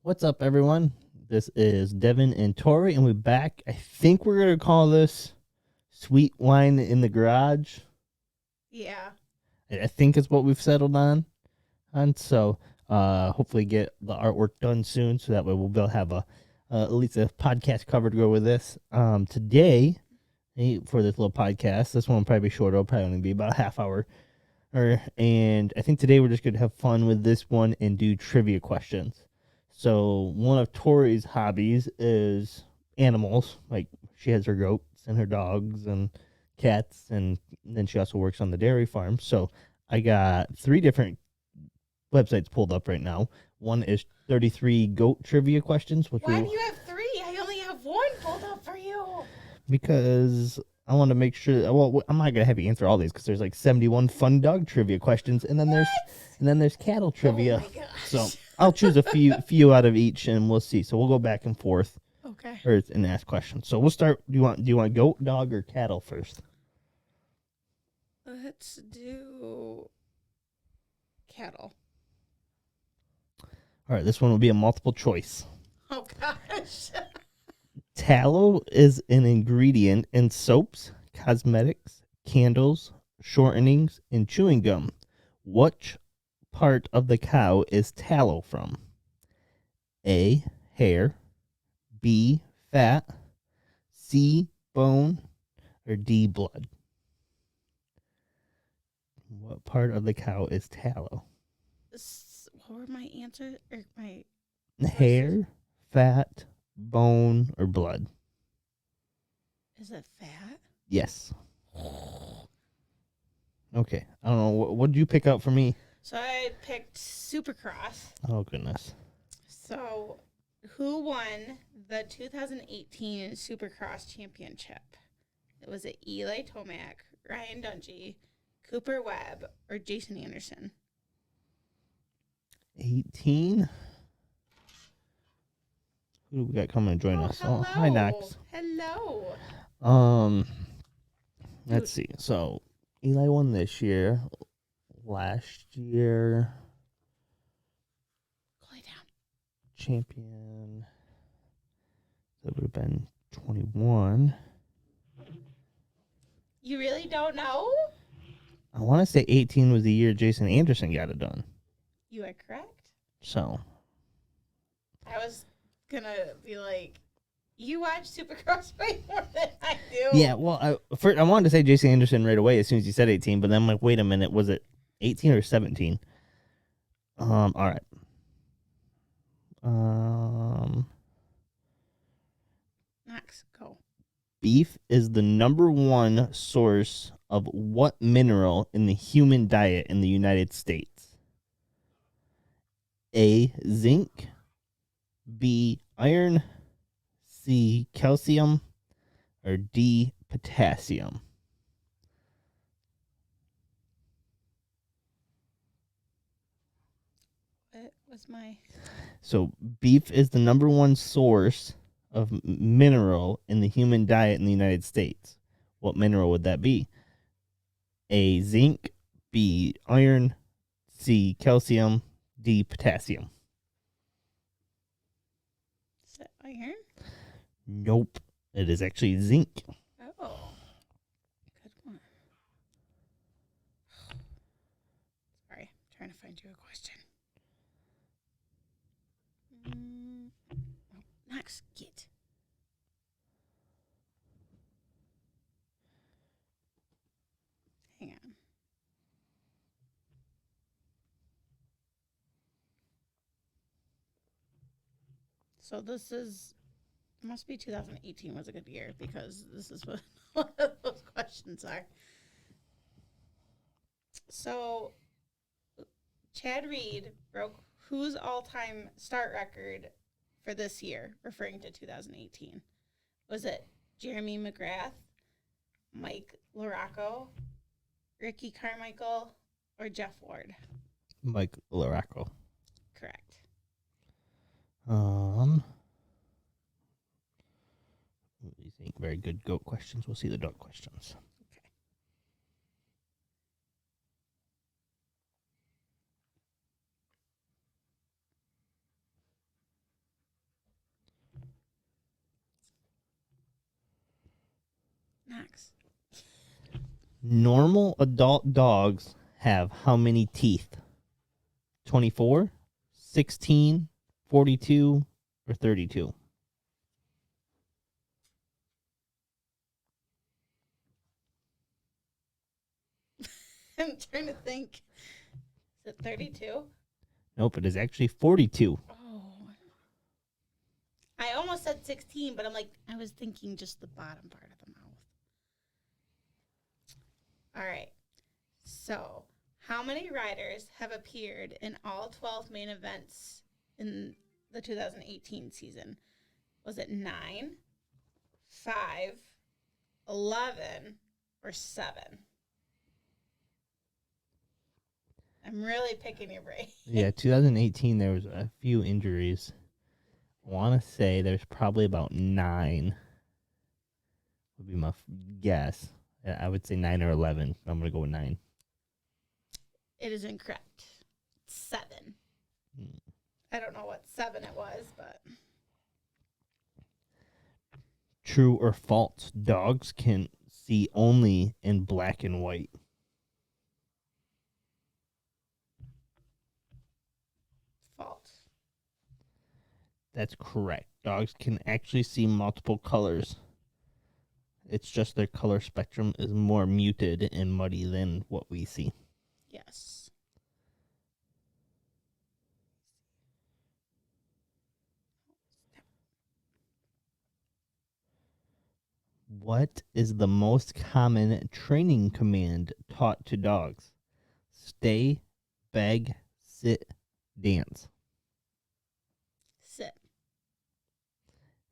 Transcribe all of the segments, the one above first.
What's up, everyone? This is Devin and Tori, and we're back. I think we're going to call this Sweet Wine in the Garage. Yeah. I think is what we've settled on. So hopefully get the artwork done soon so that way we'll be able to have at least a podcast cover to go with this. Today, for this little podcast, this one will probably be shorter. It'll probably only be about a half hour. And I think today we're just going to have fun with this one and do trivia questions. So one of Tori's hobbies is animals. Like she has her goats and her dogs and cats, and then she also works on the dairy farm. So I got 3 different websites pulled up right now. One is 33 goat trivia questions. Why do you have 3? I only have 1 pulled up for you. Because I want to make sure. Well, I'm not gonna have you answer all these because there's like 71 fun dog trivia questions, and then there's cattle trivia. Oh my gosh. So I'll choose a few out of each, and we'll see. So we'll go back and forth, Okay. and ask questions. So we'll start. Do you want goat, dog, or cattle first? Let's do cattle. All right, this one will be a multiple choice. Oh gosh. Tallow is an ingredient in soaps, cosmetics, candles, shortenings, and chewing gum. Which part of the cow is tallow from? A, hair, B, fat, C, bone, or D, blood? What part of the cow is tallow? What were my answers? Or my Hair, fat, bone, or blood? Is it fat? Yes. Okay. I don't know. What did you pick out for me? So I picked Supercross. Oh, goodness. So who won the 2018 Supercross championship? Was it Eli Tomac, Ryan Dungey, Cooper Webb, or Jason Anderson? 18. Who do we got coming to join us? Hello. Oh, hi, Knox. Hello. Let's see. So Eli won this year. Last year, Go lay down. champion. That would have been 21. You really don't know? I want to say 18 was the year Jason Anderson got it done. You are correct. So I was gonna be like, you watch Supercross way more than I do. yeah, well, I wanted to say Jason Anderson right away as soon as you said 18, but then I'm like, wait a minute, was it 18 or 17? All right. Max, go. Beef is the number 1 source of what mineral in the human diet in the United States? A, zinc, B, iron, C, calcium, or D, potassium? What was my... So beef is the number 1 source of mineral in the human diet in the United States. What mineral would that be? A, zinc, B, iron, C, calcium, D, potassium. Is it iron? Nope. It is actually zinc. Oh. Good one. Sorry, I'm trying to find you a question. Max, get. Hang on. So this is, must be 2018 was a good year because this is what one of those questions are. So Chad Reed broke whose all-time start record for this year, referring to 2018? Was it Jeremy McGrath, Mike LaRocco, Ricky Carmichael, or Jeff Ward? Mike LaRocco. Correct. What do you think? Very good goat questions. We'll see the dog questions. Okay. Max. Normal adult dogs have how many teeth? 24, 16, 42, or 32? I'm trying to think. Is it 32? Nope, it is actually 42. Oh. I almost said 16, but I'm like, I was thinking just the bottom part of the mouth. All right. So, how many riders have appeared in all 12 main events in the 2018 season? Was it 9, 5, 11, or 7? I'm really picking your brain. Yeah, 2018, there was a few injuries. I want to say there's probably about 9. Would be my guess. I would say 9 or 11. I'm going to go with 9. It is incorrect. 7. I don't know what 7 it was, but True or false? Dogs can see only in black and white. false. That's correct. Dogs can actually see multiple colors. It's just their color spectrum is more muted and muddy than what we see. Yes. What is the most common training command taught to dogs? Stay, beg, sit, dance. Sit.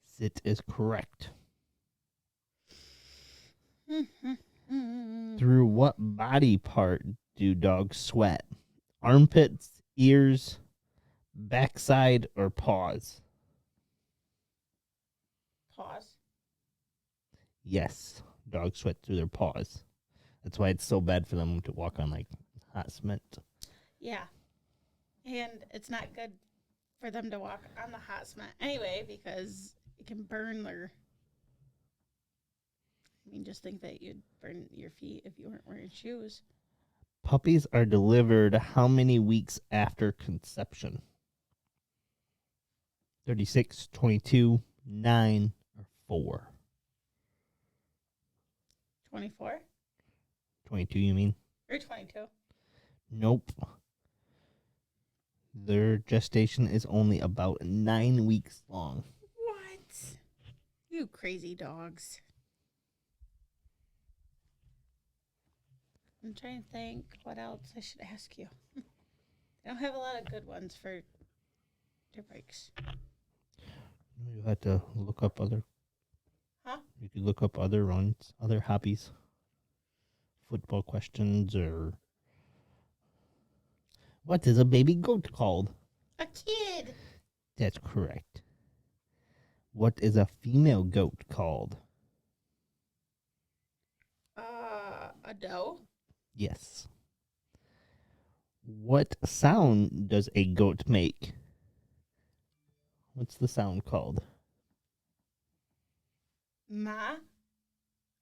Sit is correct. Through what body part do dogs sweat? Armpits, ears, backside, or paws? Pause. Yes, dogs sweat through their paws. That's why it's so bad for them to walk on like hot cement. Yeah. And it's not good for them to walk on the hot cement anyway because it can burn their. I mean, just think that you'd burn your feet if you weren't wearing shoes. Puppies are delivered how many weeks after conception? 36, 22, 9, or 4? 24 22, you mean? or 22. Nope. Their gestation is only about 9 weeks long. What? You crazy dogs. I'm trying to think what else I should ask you. I don't have a lot of good ones for dirt bikes. You had to look up other. Huh? You could look up other runs, other hobbies, football questions, or what is a baby goat called? A kid. That's correct. What is a female goat called? A doe. Yes. What sound does a goat make? What's the sound called? Ma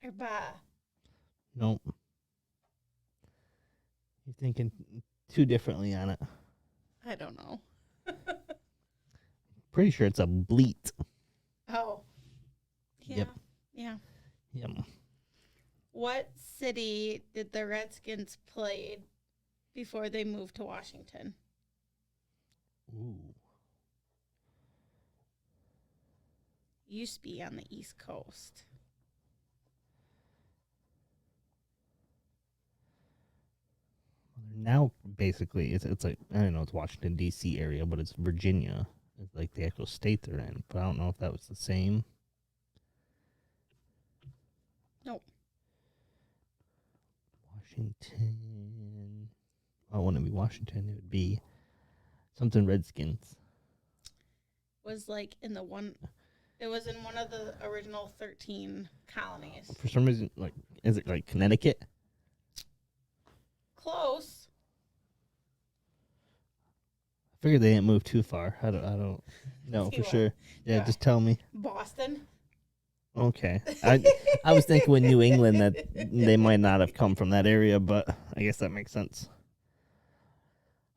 or ba? Nope. You're thinking too differently on it. I don't know. Pretty sure it's a bleat. Oh. Yeah. Yep. Yeah. Yep. What city did the Redskins play before they moved to Washington? Ooh. Used to be on the East Coast. Now, basically, it's like, I don't know, it's Washington, D.C. area, but it's Virginia. It's like the actual state they're in. But I don't know if that was the same. Nope. Washington. Oh, it wouldn't be Washington. It would be something Redskins. Was like in the one. It was in one of the original 13 colonies. For some reason, like, is it like Connecticut? Close. I figured they didn't move too far. I don't know See for what? sure. Yeah, Yeah. just tell me. Boston. Okay. I was thinking with New England that they might not have come from that area, but I guess that makes sense.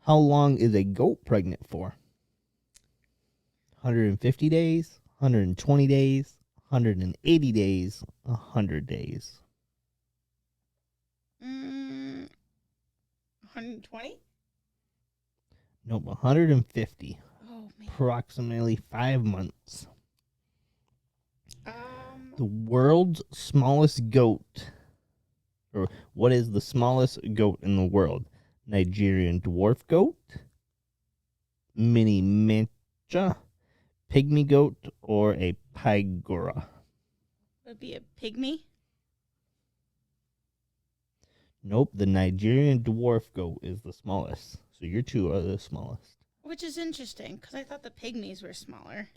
How long is a goat pregnant for? 150 days, 120 days, 180 days, 100 days. 120? Nope, 150. Oh man. Approximately 5 months. Um, The world's smallest goat. Or what is the smallest goat in the world? Nigerian dwarf goat, mini mancha, pygmy goat, or a pygora? would be a pygmy. Nope, the Nigerian dwarf goat is the smallest. So your two are the smallest. Which is interesting because I thought the pygmies were smaller.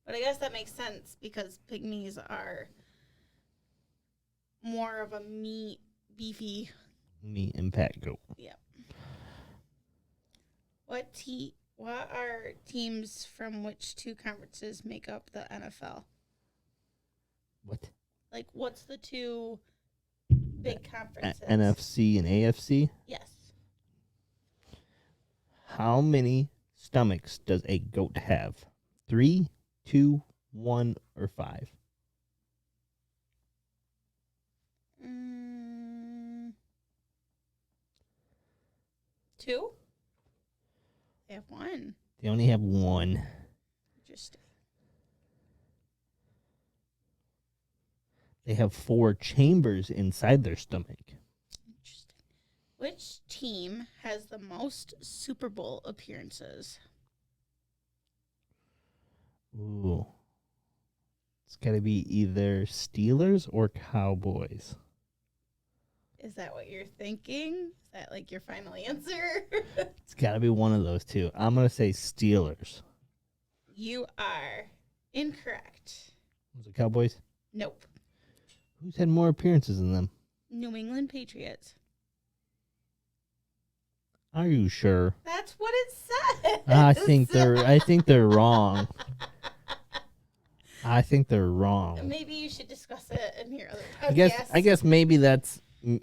But I guess that makes sense because pygmies are more of a meat, beefy. Meat and pat goat. Yep. What are teams from which two conferences make up the NFL? What? Like, what's the two big conferences? NFC and AFC? Yes. How many stomachs does a goat have? 3, 2, 1, or 5? Two? They have one. They only have one. Interesting. They have 4 chambers inside their stomach. Interesting. Which team has the most Super Bowl appearances? Ooh. It's got to be either Steelers or Cowboys. Is that what you're thinking? Is that like your final answer? It's got to be one of those two. I'm going to say Steelers. You are incorrect. Was it Cowboys? Nope. Who's had more appearances than them? New England Patriots. Are you sure? That's what it says. I think they're wrong. I think they're wrong. Maybe you should discuss it in your other podcast. I guess maybe that's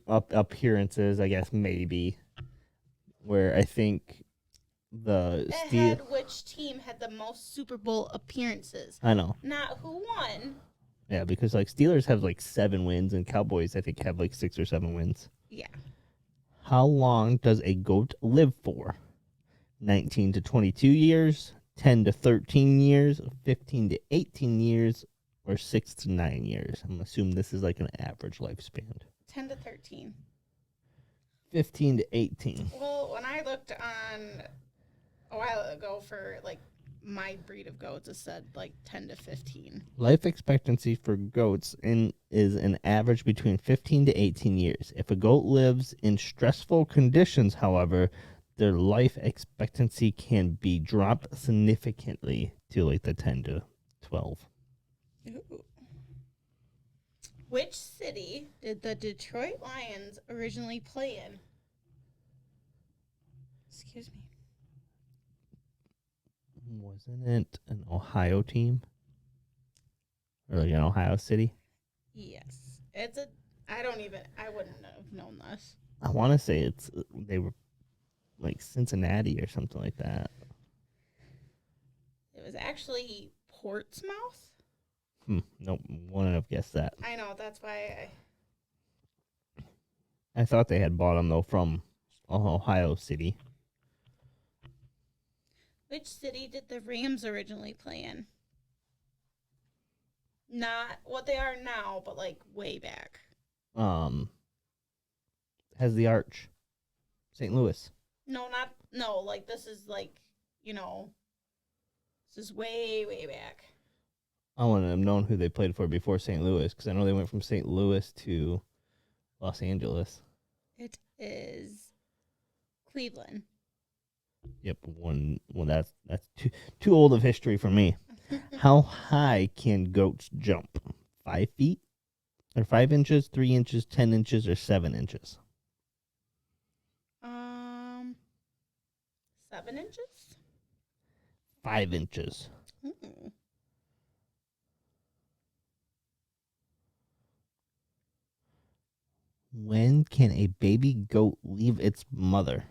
appearances. I guess maybe where I think the which team had the most Super Bowl appearances. I know. Not who won. Yeah, because like Steelers have like 7 wins and Cowboys I think have like 6 or 7 wins. Yeah. How long does a goat live for? 19 to 22 years, 10 to 13 years, 15 to 18 years, or 6 to 9 years? I'm assuming this is like an average lifespan. 10 to 13. 15 to 18. Well, when I looked on a while ago for like my breed of goats, it said like 10 to 15. Life expectancy for goats is an average between 15 to 18 years. If a goat lives in stressful conditions, however, their life expectancy can be dropped significantly to like the 10 to 12. Ooh. Which city did the Detroit Lions originally play in? Excuse me. Wasn't it an Ohio team? Or like an Ohio city? Yes. I wouldn't have known this. I want to say they were like Cincinnati or something like that. It was actually Portsmouth. Nope, wouldn't have guessed that. I know, that's why I thought they had bought them though from Ohio City. Which city did the Rams originally play in? Not what they are now, but like way back. Has the arch. St. Louis. No, like this is like, this is way, way back. I wouldn't have known who they played for before St. Louis because I know they went from St. Louis to Los Angeles. It is Cleveland. Yep, one that's too old of history for me. How high can goats jump? 5 feet? Or 5 inches, 3 inches, 10 inches, or 7 inches? 7 inches? 5 inches. Mm-mm. When can a baby goat leave its mother?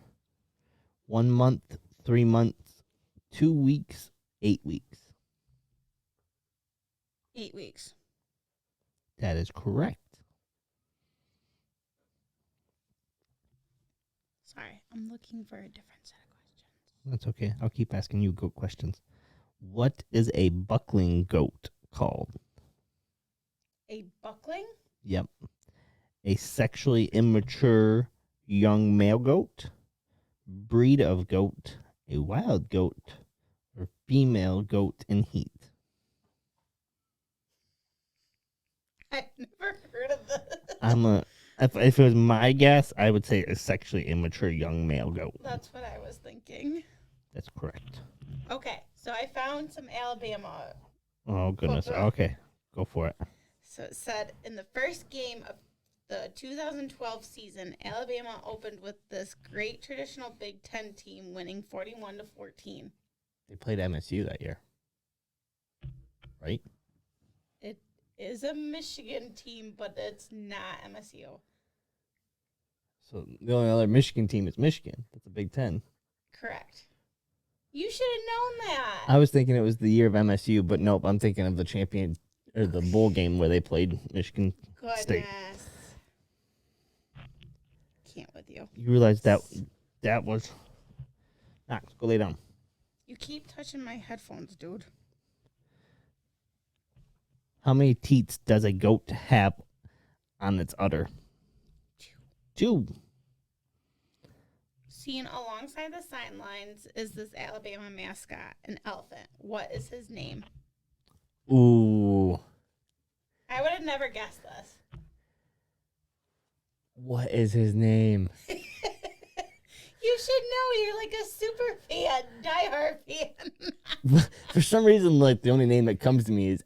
1 month, 3 months, 2 weeks, 8 weeks. 8 weeks. That is correct. Sorry, I'm looking for a different set of questions. That's okay. I'll keep asking you goat questions. What is a buckling goat called? A buckling? Yep. A sexually immature young male goat, breed of goat, a wild goat, or female goat in heat. I've never heard of this. If it was my guess, I would say a sexually immature young male goat. That's what I was thinking. That's correct. Okay, so I found some Alabama. Oh, goodness. Okay, go for it. So it said in the first game of the 2012 season, Alabama opened with this great traditional Big Ten team winning 41-14. They played MSU that year, right? It is a Michigan team, but it's not MSU. So the only other Michigan team is Michigan. That's a Big Ten. Correct. You should have known that. I was thinking it was the year of MSU, but nope. I'm thinking of the champion or the bowl game where they played Michigan State. Goodness. Can't with you. You realize that was. Knox, go lay down. You keep touching my headphones, dude. How many teats does a goat have on its udder? 2. Seen alongside the sidelines is this Alabama mascot, an elephant. What is his name? Ooh. I would have never guessed this. What is his name? You should know. You're like a super fan, diehard fan. For some reason, like the only name that comes to me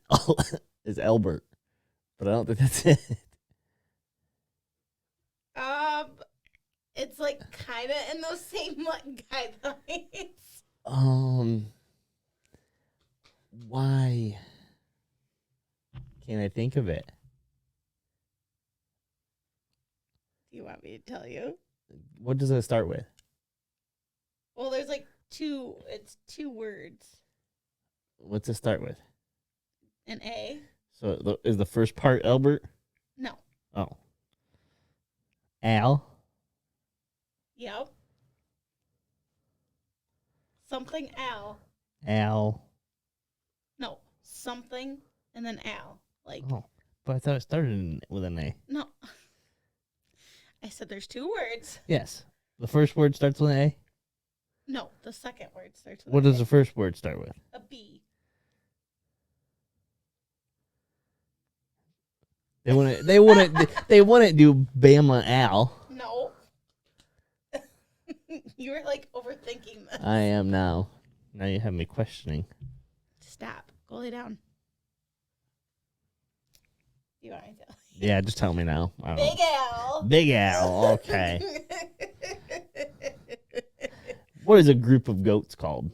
is Albert, but I don't think that's it. It's like kind of in those same like guidelines. Why can't I think of it? Do you want me to tell you? What does it start with? Well, there's like it's 2 words. What's it start with? An A? So is the first part Albert? No. Oh. Al? Yep. Something Al. Al. No. Something and then Al. Like, Oh. But I thought it started with an A. no. I said there's 2 words. Yes. The first word starts with an A? No, the second word starts with What a does the first word start with? A B. They wouldn't do Bama Al. No. You were like overthinking this. I am now. Now you have me questioning. Stop. Go lay down. You want me to tell you? Yeah, just tell me now. I don't Big know. Al. Big Al. Okay. What is a group of goats called?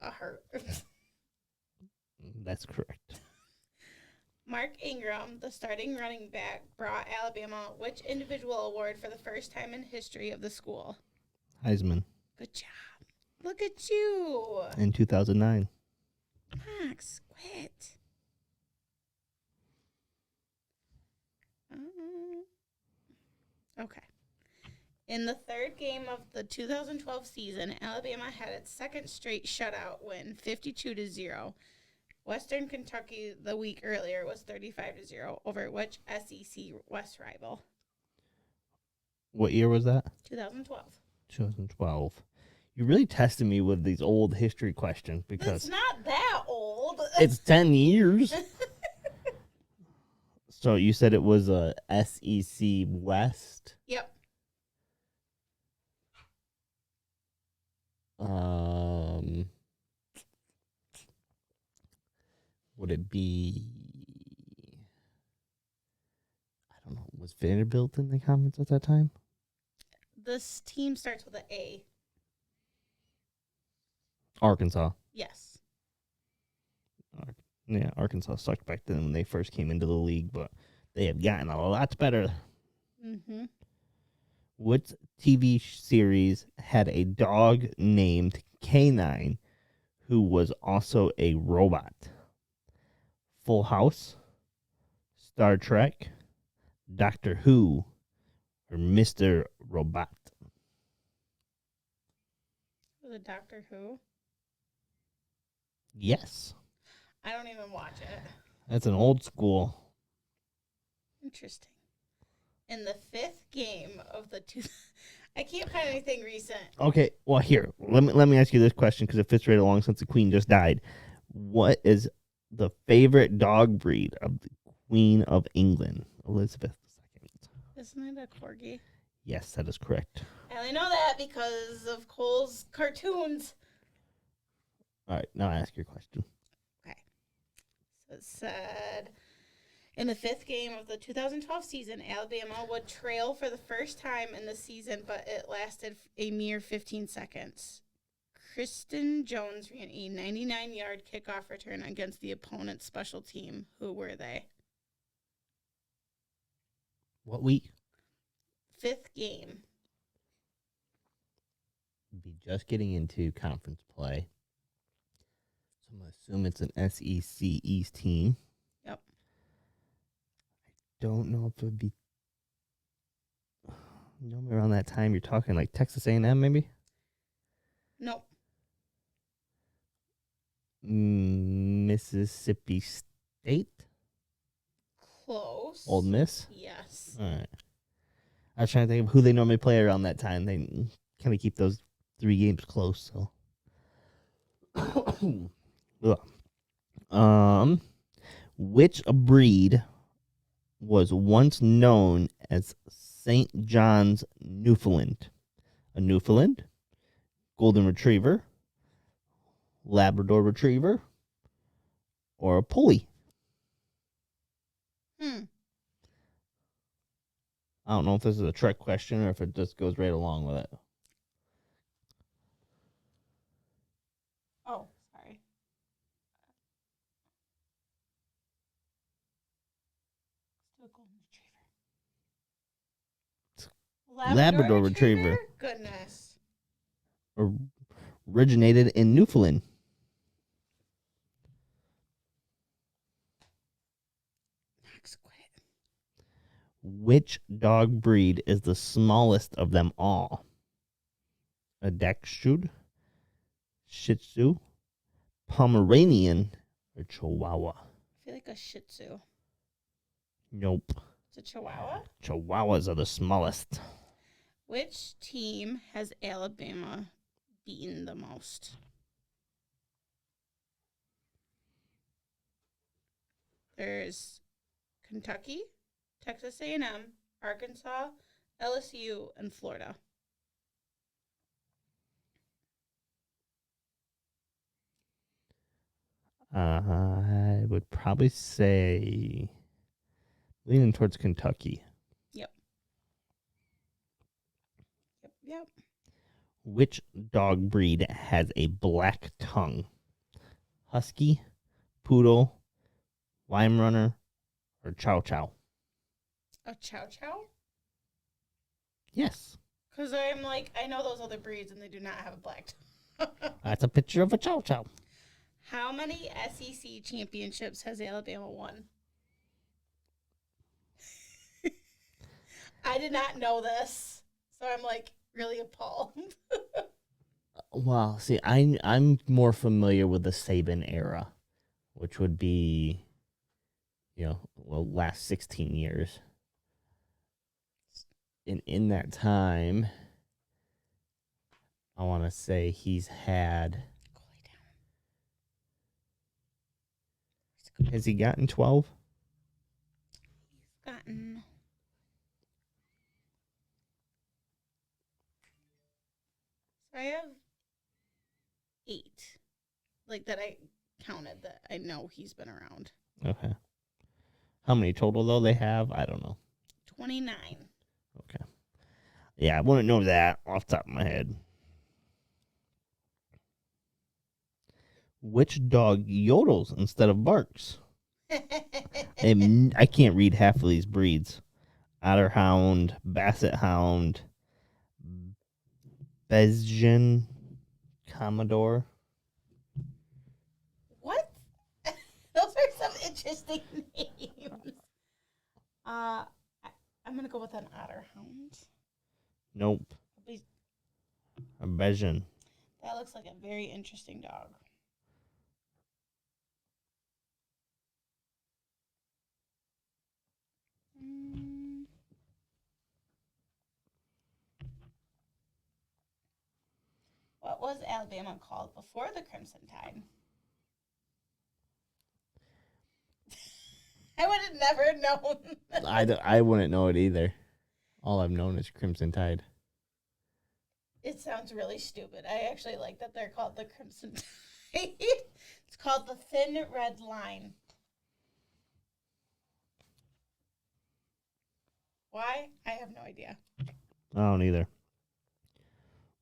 A herd. That's correct. Mark Ingram, the starting running back, brought Alabama which individual award for the first time in history of the school? Heisman Good job. Look at you. in 2009. Max, quit. Okay. In the third game of the 2012 season, Alabama had its second straight shutout win, 52-0. Western Kentucky the week earlier was 35-0 over which SEC West rival? What year was that? 2012. 2012. You really tested me with these old history questions It's because not that old. it's 10 years. So you said it was a SEC West? Yep. Would it be? I don't know. Was Vanderbilt in the conference at that time? This team starts with an A. Arkansas. Yes. Yeah, Arkansas sucked back then when they first came into the league, but they have gotten a lot better Mm-hmm. What TV series had a dog named Canine who was also a robot? Full House, Star Trek, Doctor Who, or Mr. Robot? Was it Doctor Who? Yes. I don't even watch it. That's an old school. Interesting. In the 5th game of the I can't find anything recent. Okay, well here, let me ask you this question because it fits right along since the Queen just died. What is the favorite dog breed of the Queen of England, Elizabeth II? Isn't it a corgi? Yes, that is correct. I only know that because of Cole's cartoons. All right, now ask your question. Okay. So it said, in the 5th game of the 2012 season, Alabama would trail for the first time in the season, but it lasted a mere 15 seconds. Kristen Jones ran a 99-yard kickoff return against the opponent's special team. Who were they? What week? 5th game. Be just getting into conference play. So I'm going to assume it's an SEC East team. Yep. Don't know if it would be normally around that time. You're talking like Texas A&M, maybe? Nope. Mississippi State? Close. Old Miss? Yes. All right. I was trying to think of who they normally play around that time. They kind of keep those 3 games close. So, which breed was once known as St. John's Newfoundland? A Newfoundland, Golden Retriever, Labrador Retriever, or a Pulley? I don't know if this is a trick question or if it just goes right along with it. Oh, sorry. Let's do a golden retriever. Labrador Retriever. Goodness. Originated in Newfoundland. Max, quit. Which dog breed is the smallest of them all? A Dachshund, Shih Tzu, Pomeranian, or Chihuahua? I feel like a Shih Tzu. Nope. It's a Chihuahua? Chihuahuas are the smallest. Which team has Alabama beaten the most? There's Kentucky, Texas A&M, Arkansas, LSU, and Florida. I would probably say leaning towards Kentucky. Yep. Which dog breed has a black tongue? Husky, Poodle, Weimaraner, or Chow Chow? A Chow Chow? Yes. Because I'm like, I know those other breeds and they do not have a black tongue. That's a picture of a Chow Chow. How many SEC championships has Alabama won? I did not know this, so I'm like really appalled. Well, see, I'm more familiar with the Saban era, which would be, last 16 years. And in that time, I want to say he's had. Has he gotten 12? He's gotten. So I have 8. Like that I counted that I know he's been around. Okay. How many total, though, they have? I don't know. 29. Okay. Yeah, I wouldn't know that off the top of my head. Which dog yodels instead of barks? I can't read half of these breeds. Otter Hound, Basset Hound, Belgian Commodore. What? Those are some interesting names. I'm gonna go with an otter hound. Nope. A Belgian. That looks like a very interesting dog. What was Alabama called before the Crimson Tide? I would have never known. I wouldn't know it either. All I've known is Crimson Tide. It sounds really stupid. I actually like that they're called the Crimson Tide. It's called the Thin Red Line. Why? I have no idea. I don't either.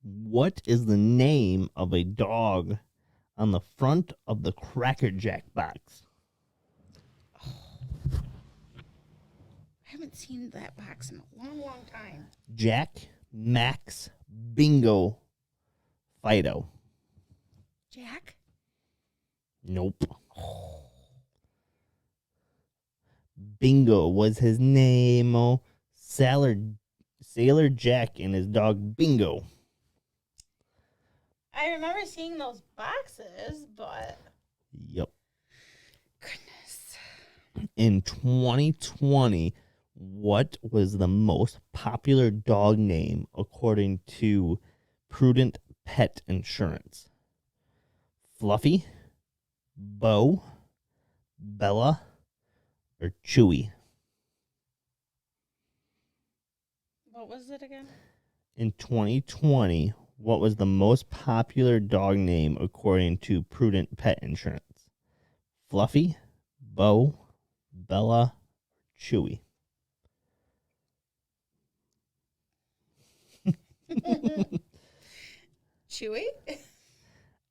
What is the name of a dog on the front of the Cracker Jack box? I haven't seen that box in a long, long time. Jack, Max, Bingo, Fido. Jack? Nope. Bingo was his name. Oh, Sailor Jack and his dog Bingo. I remember seeing those boxes, but... Yep. Goodness. In 2020, what was the most popular dog name according to Prudent Pet Insurance? Fluffy, Bo, Bella, or Chewy? What was it again? In 2020, what was the most popular dog name according to Prudent Pet Insurance? Fluffy, Bo, Bella, Chewy? Chewy?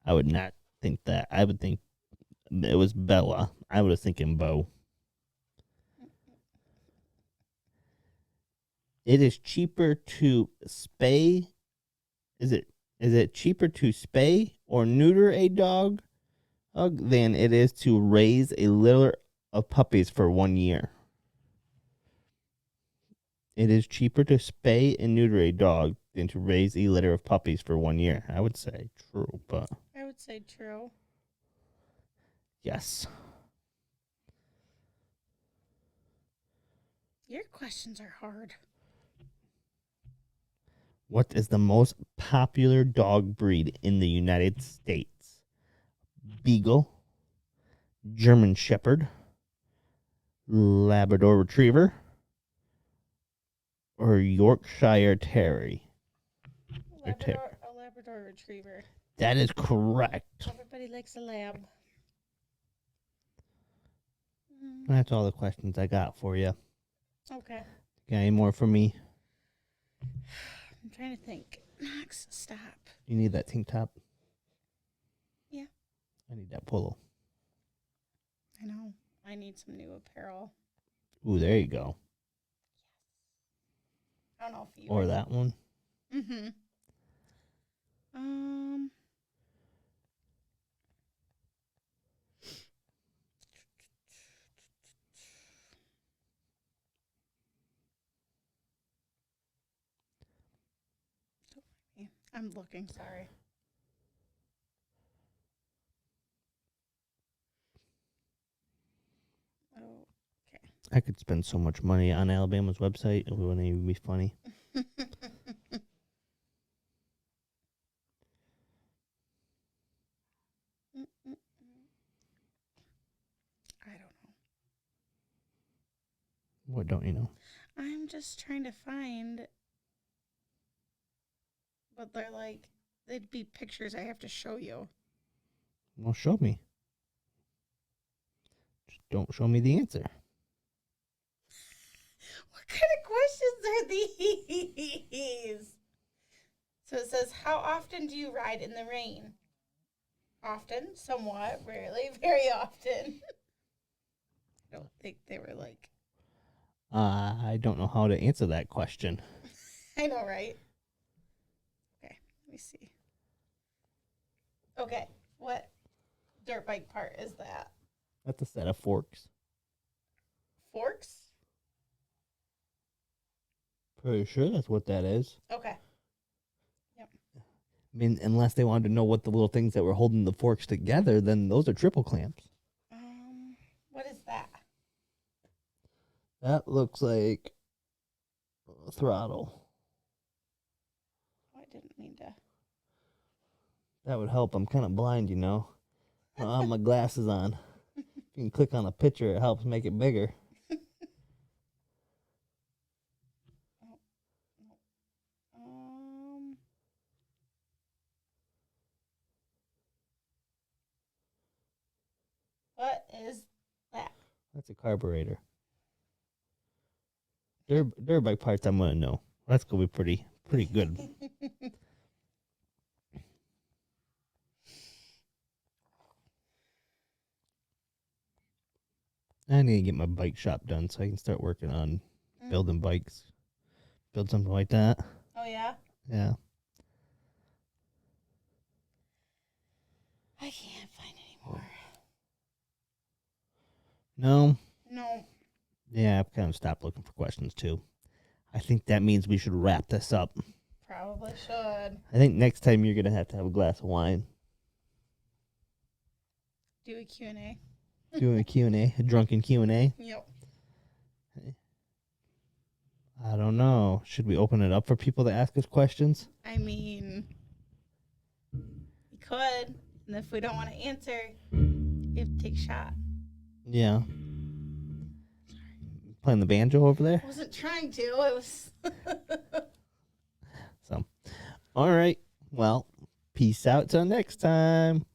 I would not think that. I would think it was Bella. I was thinking Bo. It is cheaper to spay. Is it cheaper to spay or neuter a dog than it is to raise a litter of puppies for 1 year? It is cheaper to spay and neuter a dog than to raise a litter of puppies for 1 year. I would say true, but I would say true. yes. Your questions are hard. What is the most popular dog breed in the United States? Beagle, German Shepherd, Labrador Retriever, or Yorkshire Terrier? A Labrador Retriever. That is correct. Everybody likes a lab. That's all the questions I got for you. Okay. Got any more for me? I'm trying to think. Max, stop. You need that tank top? Yeah. I need that polo. I know. I need some new apparel. Ooh, there you go. I don't know if you... Or that one. Mm-hmm. I'm looking, sorry. Okay. I could spend so much money on Alabama's website. It wouldn't even be funny. I don't know. What don't you know? I'm just trying to find... But they're like... They'd be pictures I have to show you. Well, show me. Just don't show me the answer. What kind of questions are these? So it says, how often do you ride in the rain? Often, somewhat, rarely, very often. I don't think they were like... I don't know how to answer that question. I know, right? Okay, let me see. Okay, what dirt bike part is that? That's a set of forks. Forks? Pretty sure that's what that is. Okay. I mean, unless they wanted to know what the little things that were holding the forks together, then those are triple clamps. What is that? That looks like a throttle. Oh, I didn't mean to. That would help. I'm kind of blind, you know. I don't have my glasses on. If you can click on a picture, it helps make it bigger. Um, what is that? That's a carburetor. Dirt bike parts I'm gonna know. That's gonna be pretty good. I need to get my bike shop done so I can start working on building bikes. Build something like that. Oh, yeah? Yeah. I can't find any more. No. No. Yeah, I've kind of stopped looking for questions too. I think that means we should wrap this up. Probably should. I think next time you're gonna have to have a glass of wine. Do a Q&A. Doing a Q&A, a drunken Q&A. Yep. I don't know. Should we open it up for people to ask us questions? I mean, we could. And if we don't want to answer, you have to take a shot. Yeah. Playing the banjo over there? I wasn't trying to. It was. So, all right. Well, peace out till next time.